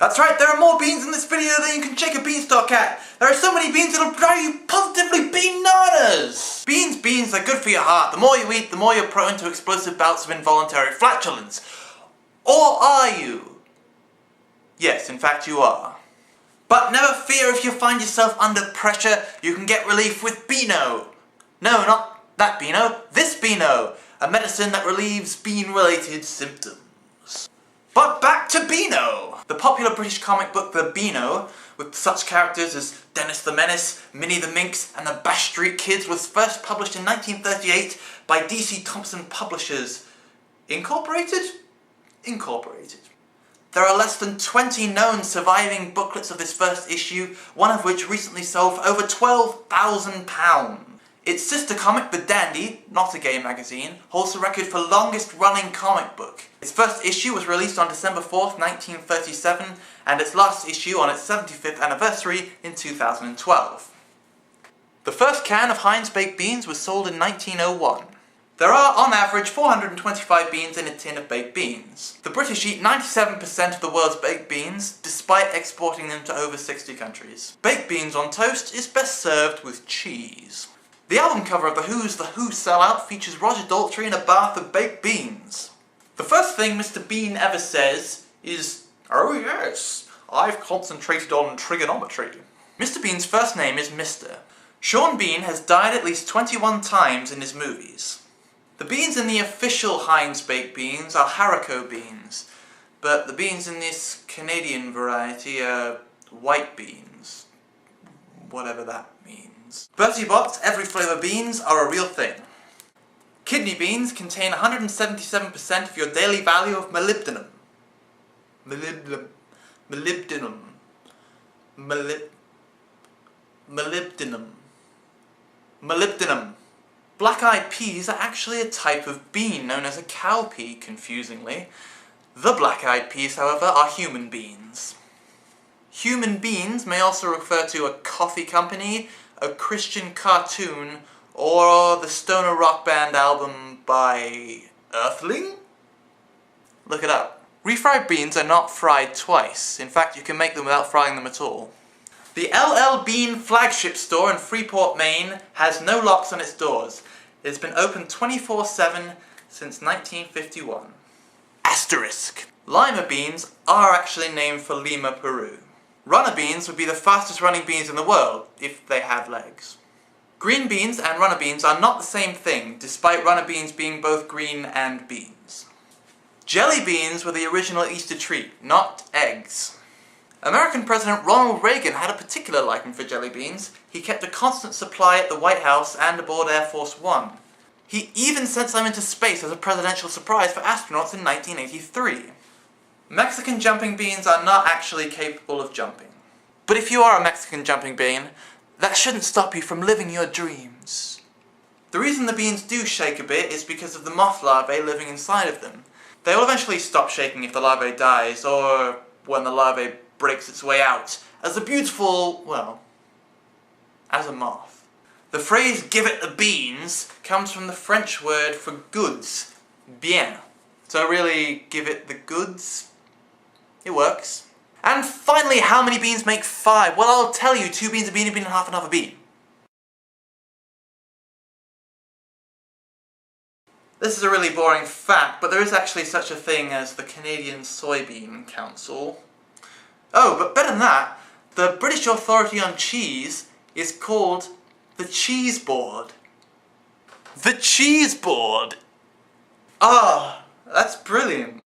That's right, there are more beans in this video than you can shake a beanstalk at. There are so many beans it'll drive you positively bananas! Beans are good for your heart. The more you eat, the more you're prone to explosive bouts of involuntary flatulence. Or are you? Yes, in fact you are. But never fear, if you find yourself under pressure, you can get relief with Beano. No, not that Beano, this Beano, a medicine that relieves bean-related symptoms. But back to Beano! The popular British comic book The Beano, with such characters as Dennis the Menace, Minnie the Minx, and the Bash Street Kids, was first published in 1938 by DC Thompson Publishers. Incorporated? Incorporated. There are less than 20 known surviving booklets of this first issue, one of which recently sold for over £12,000. Its sister comic, The Dandy, not a gay magazine, holds the record for longest running comic book. Its first issue was released on December 4th, 1937, and its last issue on its 75th anniversary in 2012. The first can of Heinz baked beans was sold in 1901. There are, on average, 425 beans in a tin of baked beans. The British eat 97% of the world's baked beans, despite exporting them to over 60 countries. Baked beans on toast is best served with cheese. The album cover of The Who's The Who Sellout features Roger Daltrey in a bath of baked beans. The first thing Mr. Bean ever says is, "Oh yes, I've concentrated on trigonometry." Mr. Bean's first name is Mr. Sean Bean has died at least 21 times in his movies. The beans in the official Heinz baked beans are haricot beans, but the beans in this Canadian variety are white beans. Whatever that means. Bertie Bott's every flavour beans are a real thing. Kidney beans contain 177% of your daily value of molybdenum. Molybdenum. Black-eyed peas are actually a type of bean known as a cowpea, confusingly. The black-eyed peas, however, are human beans. Human beans may also refer to a coffee company, a Christian cartoon, or the stoner rock band album by Earthling? Look it up. Refried beans are not fried twice. In fact, you can make them without frying them at all. The LL Bean flagship store in Freeport, Maine has no locks on its doors. It's been open 24/7 since 1951. Asterisk. Lima beans are actually named for Lima, Peru. Runner beans would be the fastest running beans in the world, if they had legs. Green beans and runner beans are not the same thing, despite runner beans being both green and beans. Jelly beans were the original Easter treat, not eggs. American President Ronald Reagan had a particular liking for jelly beans. He kept a constant supply at the White House and aboard Air Force One. He even sent some into space as a presidential surprise for astronauts in 1983. Mexican jumping beans are not actually capable of jumping. But if you are a Mexican jumping bean, that shouldn't stop you from living your dreams. The reason the beans do shake a bit is because of the moth larvae living inside of them. They will eventually stop shaking if the larvae dies, or when the larvae breaks its way out, as a beautiful, well, as a moth. The phrase "give it the beans" comes from the French word for goods, bien. So really, give it the goods? It works. And finally, how many beans make 5? Well, I'll tell you, 2 beans, a bean, and half another bean. This is a really boring fact, but there is actually such a thing as the Canadian Soybean Council. Oh, but better than that, the British Authority on Cheese is called the Cheese Board. The Cheese Board! Ah, that's brilliant.